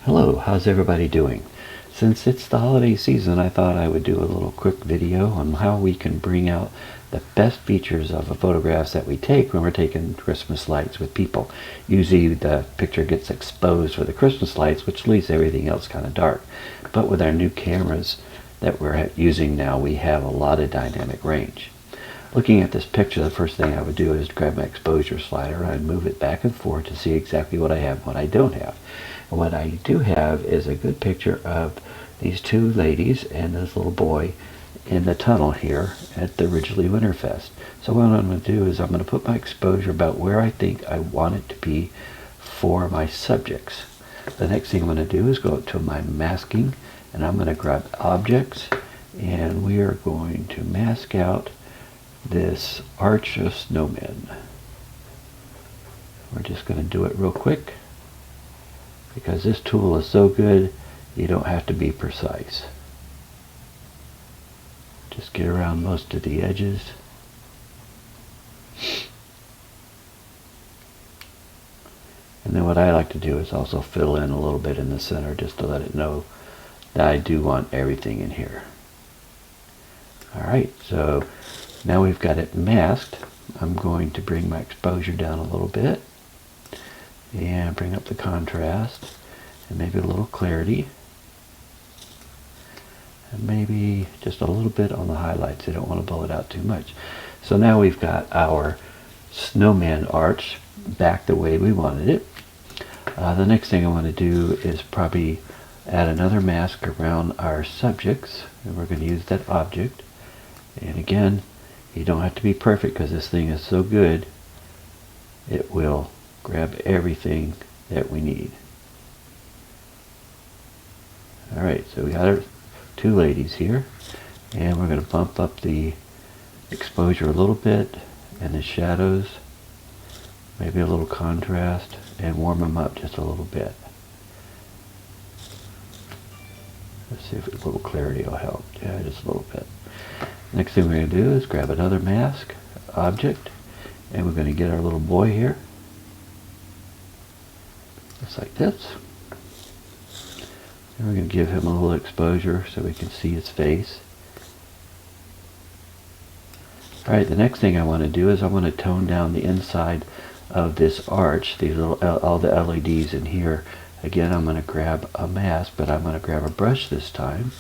Hello, how's everybody doing? Since it's the holiday season, I thought I would do a little quick video on how we can bring out the best features of the photographs that we take when we're taking Christmas lights with people. Usually the picture gets exposed for the Christmas lights, which leaves everything else kind of dark. But with our new cameras that we're using now, we have a lot of dynamic range. Looking at this picture, the first thing I would do is grab my exposure slider and I'd move it back and forth to see exactly what I have and what I don't have. And what I do have is a good picture of these two ladies and this little boy in the tunnel here at the Ridgely Winterfest. So what I'm going to do is I'm going to put my exposure about where I think I want it to be for my subjects. The next thing I'm going to do is go up to my masking and I'm going to grab objects and we are going to mask out this arch of snowmen. We're just going to do it real quick because this tool is so good you don't have to be precise. Just get around most of the edges. And then what I like to do is also fill in a little bit in the center just to let it know that I do want everything in here. Alright, so now we've got it masked. I'm going to bring my exposure down a little bit and bring up the contrast and maybe a little clarity and maybe just a little bit on the highlights. I don't want to blow it out too much. So now we've got our snowman arch back the way we wanted it. The next thing I want to do is probably add another mask around our subjects, and we're going to use that object. And again, you don't have to be perfect because this thing is so good it will grab everything that we need. Alright, so we got our two ladies here and we're going to bump up the exposure a little bit and the shadows, maybe a little contrast, and warm them up just a little bit. Let's see if a little clarity will help. Yeah, just a little bit. Next thing we're going to do is grab another mask object and we're going to get our little boy here just like this, and we're going to give him a little exposure so we can see his face. Alright, the next thing I want to do is I want to tone down the inside of this arch, these little all the LEDs in here. Again, I'm going to grab a mask, but I'm going to grab a brush this time.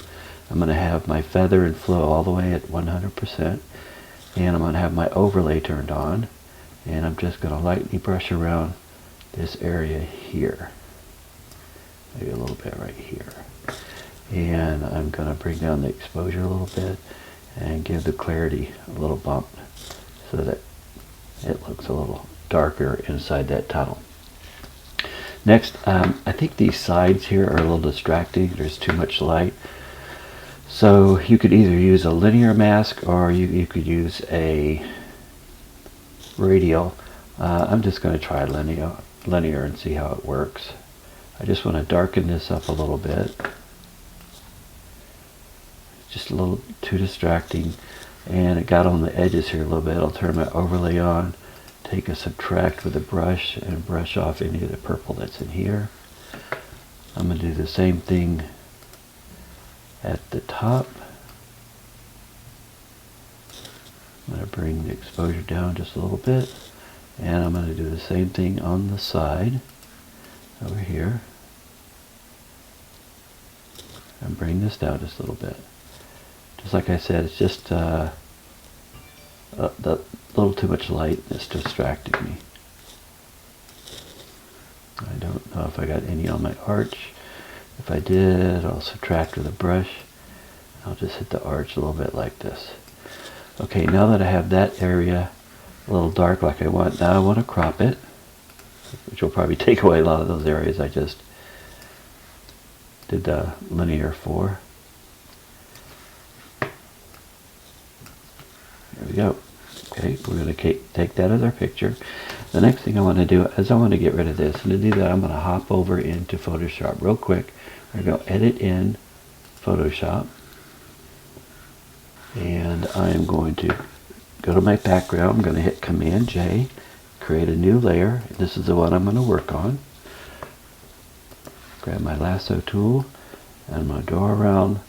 I'm going to have my feather and flow all the way at 100%, and I'm going to have my overlay turned on, and I'm just going to lightly brush around this area here, maybe a little bit right here, and I'm going to bring down the exposure a little bit and give the clarity a little bump so that it looks a little darker inside that tunnel. Next, I think these sides here are a little distracting. There's too much light. So you could either use a linear mask or you could use a radial. I'm just going to try linear and see how it works. I just want to darken this up a little bit. Just a little too distracting, and it got on the edges here a little bit. I'll turn my overlay on, take a subtract with a brush and brush off any of the purple that's in here. I'm going to do the same thing at the top. I'm going to bring the exposure down just a little bit, and I'm going to do the same thing on the side over here and bring this down just a little bit. Just like I said, it's just a little too much light that's distracting me. I don't know if I got any on my arch. If I did, I'll subtract with a brush. I'll just hit the arch a little bit like this. Okay, now that I have that area a little dark like I want, now I want to crop it, which will probably take away a lot of those areas I just did the linear for. There we go. Okay, we're going to take that as our picture. The next thing I want to do is I want to get rid of this. And to do that, I'm going to hop over into Photoshop real quick. We're going to go Edit in Photoshop. And I'm going to go to my background. I'm going to hit Command J, create a new layer. This is the one I'm going to work on. grab my lasso tool, and I'm going to go around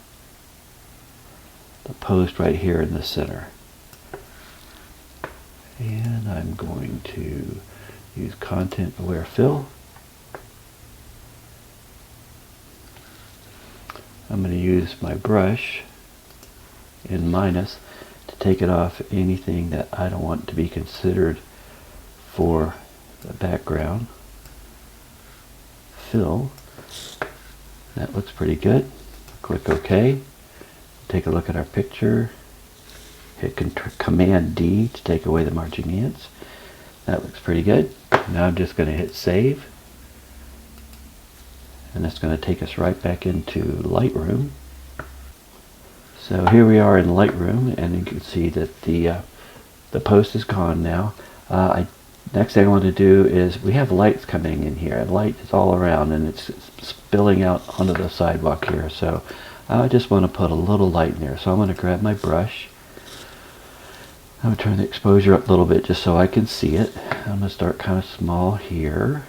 the post right here in the center. And I'm going to use content aware fill. I'm going to use my brush in minus to take it off anything that I don't want to be considered for the background. Fill. That looks pretty good. Click OK. Take a look at our picture. Hit Command D to take away the marching ants. That looks pretty good. Now I'm just going to hit save. And that's going to take us right back into Lightroom. So here we are in Lightroom, and you can see that the post is gone now. Next thing I want to do is, we have lights coming in here, and light is all around, and it's spilling out onto the sidewalk here. So I just want to put a little light in there. So I'm going to grab my brush. I'm going to turn the exposure up a little bit just so I can see it. I'm going to start kind of small here.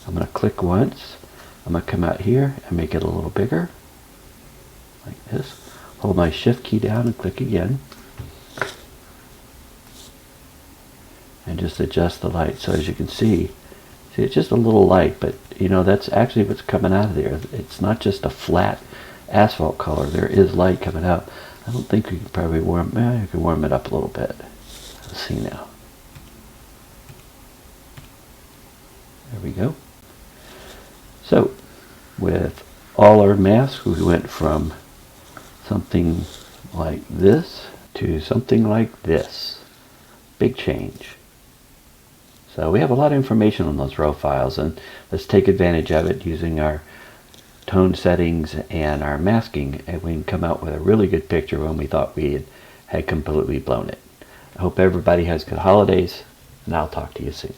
I'm going to click once. I'm going to come out here and make it a little bigger, like this. Hold my shift key down and click again. And just adjust the light. So as you can see it's just a little light, but you know, that's actually what's coming out of there. It's not just a flat asphalt color. There is light coming out. I don't think we can probably you can warm it up a little bit. Let's see now. There we go. So with all our masks, we went from something like this to something like this. Big change. So we have a lot of information on those raw files, and let's take advantage of it using our tone settings and our masking, and we can come out with a really good picture when we thought we had completely blown it. I hope everybody has good holidays, and I'll talk to you soon.